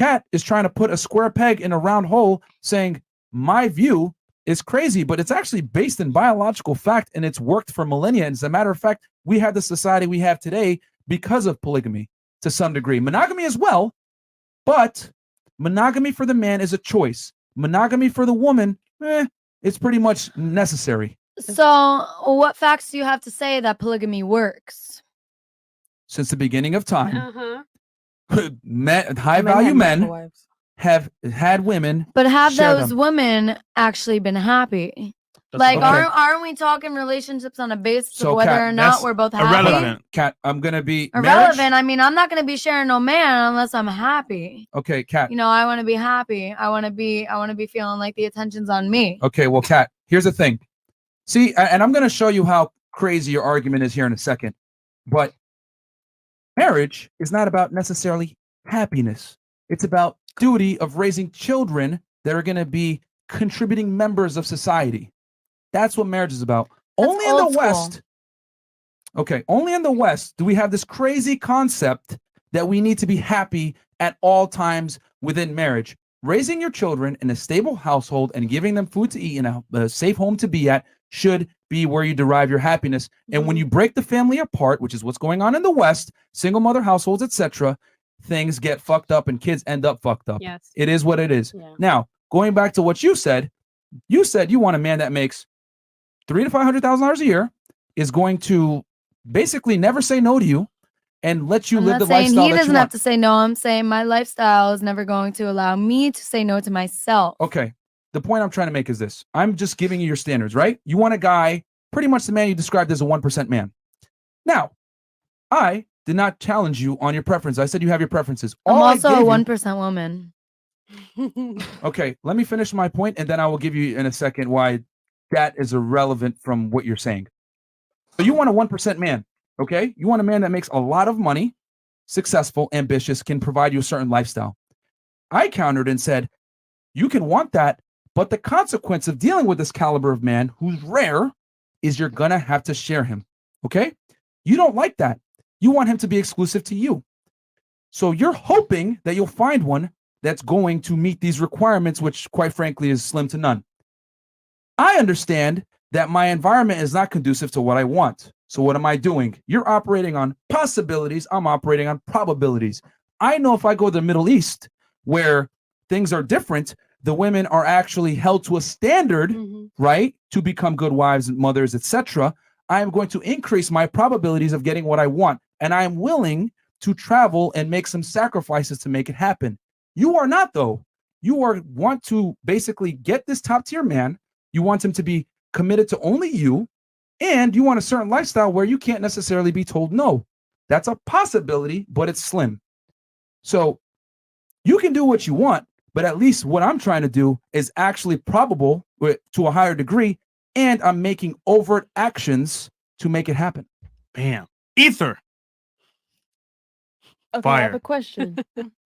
Kat is trying to put a square peg in a round hole, saying my view is crazy, but it's actually based in biological fact, and it's worked for millennia. And as a matter of fact, we have the society we have today because of polygamy to some degree. Monogamy as well, but monogamy for the man is a choice. Monogamy for the woman, it's pretty much necessary. So what facts do you have to say that polygamy works? Since the beginning of time, high How value many men wives? have had women. But have share those them. women actually been happy? That's Like, okay. aren't we talking relationships on a basis So, of whether Kat, or not that's we're both happy? irrelevant. Kat, I'm gonna be Irrelevant. marriage? I mean, I'm not gonna be sharing no man unless I'm happy. Okay, Kat. You know, I want to be happy. I want to be feeling like the attention's on me. Okay, well, Kat, here's the thing. See, and I'm gonna show you how crazy your argument is here in a second. But marriage is not about necessarily happiness. It's about duty of raising children that are gonna be contributing members of society. That's what marriage is about. That's Only in the old school. West. Okay, only in the West do we have this crazy concept that we need to be happy at all times within marriage. Raising your children in a stable household and giving them food to eat and a safe home to be at should be where you derive your happiness. And when you break the family apart, which is what's going on in the West, single mother households, etc., things get fucked up and kids end up fucked up. Yes. It is what it is. Yeah. Now, going back to what you said you want a man that makes $300,000 to $500,000 a year, is going to basically never say no to you and let you I'm live not the saying lifestyle he that doesn't you have want. to say no. I'm saying my lifestyle is never going to allow me to say no to myself. Okay. The point I'm trying to make is this. I'm just giving you your standards, right? You want a guy, pretty much the man you described as a 1% man. Now, I did not challenge you on your preference. I said you have your preferences. I'm All I also a gave you- 1% woman. Okay, let me finish my point, and then I will give you in a second why that is irrelevant from what you're saying. So you want a 1% man, okay? You want a man that makes a lot of money, successful, ambitious, can provide you a certain lifestyle. I countered and said, you can want that, but the consequence of dealing with this caliber of man who's rare is you're gonna have to share him, okay? You don't like that. You want him to be exclusive to you. So you're hoping that you'll find one that's going to meet these requirements, which quite frankly is slim to none. I understand that my environment is not conducive to what I want. So what am I doing? You're operating on possibilities. I'm operating on probabilities. I know if I go to the Middle East where things are different, the women are actually held to a standard, right, to become good wives and mothers, etc. I am going to increase my probabilities of getting what I want. And I am willing to travel and make some sacrifices to make it happen. You are not, though. You want to basically get this top tier man. You want him to be committed to only you, and you want a certain lifestyle where you can't necessarily be told no. That's a possibility, but it's slim. So you can do what you want, but at least what I'm trying to do is actually probable to a higher degree, and I'm making overt actions to make it happen. Bam. Ether. Okay, I have Fire. a question.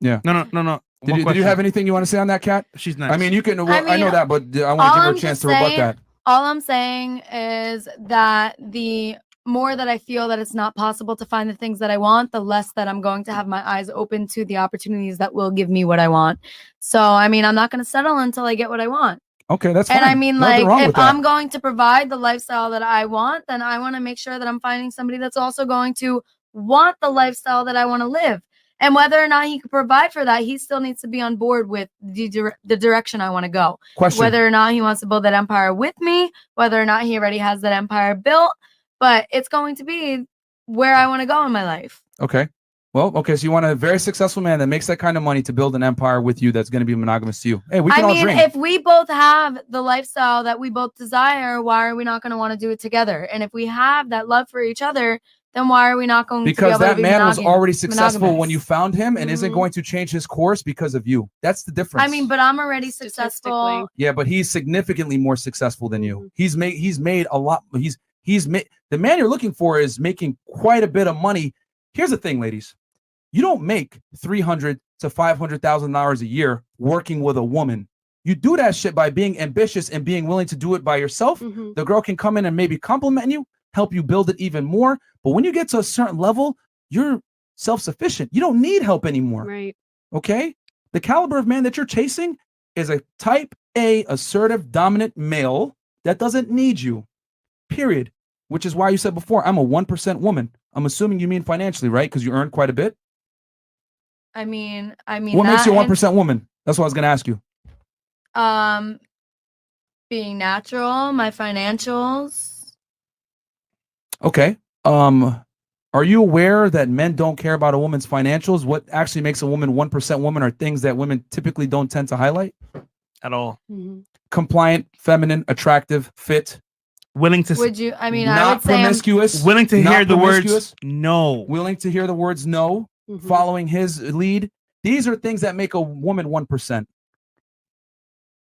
Yeah. No. Did you have anything you want to say on that, Kat? She's next. I mean, you can. Well, I mean, know that, but I want to all give her I'm a chance just to rebut saying- that. All I'm saying is that the more that I feel that it's not possible to find the things that I want, the less that I'm going to have my eyes open to the opportunities that will give me what I want. So, I mean, I'm not going to settle until I get what I want. Okay, that's fine. And I mean, Nothing like, wrong if with that. I'm going to provide the lifestyle that I want, then I want to make sure that I'm finding somebody that's also going to want the lifestyle that I want to live. And whether or not he can provide for that, he still needs to be on board with the direction I want to go. Question. Whether or not he wants to build that empire with me, whether or not he already has that empire built, but it's going to be where I want to go in my life. Okay. Well, okay. So you want a very successful man that makes that kind of money to build an empire with you that's going to be monogamous to you. Hey, we can I all mean, dream. if we both have the lifestyle that we both desire, why are we not going to want to do it together? And if we have that love for each other, then why are we not going to be Because able that to be man was already successful monogamous? when you found him and isn't Mhm. going to change his course because of you. That's the difference. I mean, but I'm already Statistically. successful. yeah, but he's significantly more successful than you. Mhm. He's made a lot. He's made the man you're looking for is making quite a bit of money. Here's the thing, ladies. You don't make $300,000 to $500,000 a year working with a woman. You do that shit by being ambitious and being willing to do it by yourself. Mhm. The girl can come in and maybe compliment you, help you build it even more. But when you get to a certain level, you're self-sufficient. You don't need help anymore. Right. Okay? The caliber of man that you're chasing is a type A assertive dominant male that doesn't need you. Period. Which is why you said before, I'm a 1% woman. I'm assuming you mean financially, right? Because you earn quite a bit. I mean, What makes you a 1% woman? That's what I was going to ask you. Being natural, my financials. Okay. Are you aware that men don't care about a woman's financials? What actually makes a woman 1% woman are things that women typically don't tend to highlight? At all. Compliant, feminine, attractive, fit. Willing to Would you? I mean, I not would say promiscuous. willing to not hear the words promiscuous, no. willing to hear the words no, following his lead. These are things that make a woman 1%.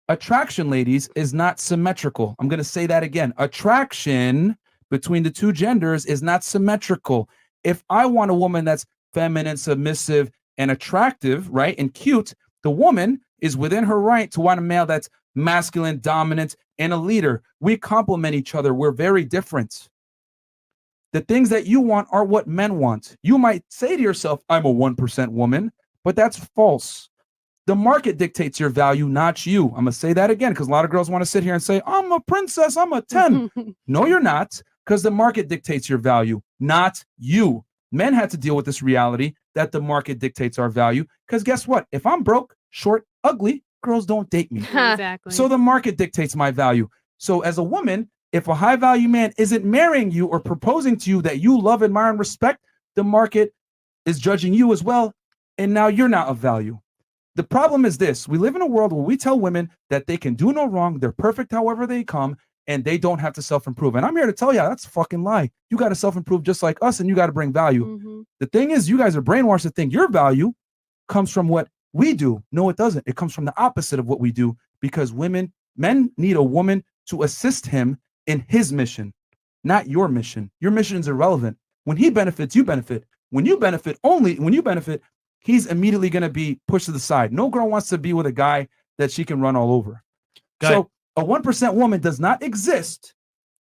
Attraction, ladies, is not symmetrical. I'm going to say that again. Attraction between the two genders is not symmetrical. If I want a woman that's feminine, submissive, and attractive, right, and cute, the woman is within her right to want a male that's masculine, dominant, and a leader. We complement each other. We're very different. The things that you want are what men want. You might say to yourself, I'm a 1% woman, but that's false. The market dictates your value, not you. I'm going to say that again because a lot of girls want to sit here and say, I'm a princess, I'm a 10. No, you're not, because the market dictates your value, not you. Men had to deal with this reality that the market dictates our value because guess what? If I'm broke, short, ugly, girls don't date me. Exactly. So the market dictates my value. So as a woman, if a high value man isn't marrying you or proposing to you that you love, admire, and respect, the market is judging you as well. And now you're not of value. The problem is this. We live in a world where we tell women that they can do no wrong. They're perfect however they come, and they don't have to self-improve. And I'm here to tell you, that's a fucking lie. You got to self-improve just like us, and you got to bring value. The thing is, you guys are brainwashed to think your value comes from what we do. No, it doesn't. It comes from the opposite of what we do because men need a woman to assist him in his mission, not your mission. Your mission is irrelevant. When he benefits, you benefit. When you benefit, he's immediately going to be pushed to the side. No girl wants to be with a guy that she can run all over. So a 1% woman does not exist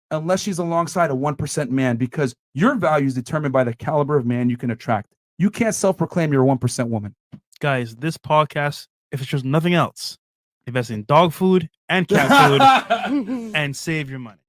unless she's alongside a 1% man because your value is determined by the caliber of man you can attract. You can't self-proclaim you're a 1% woman. Guys, this podcast, if it's just nothing else, invest in dog food and cat food and save your money.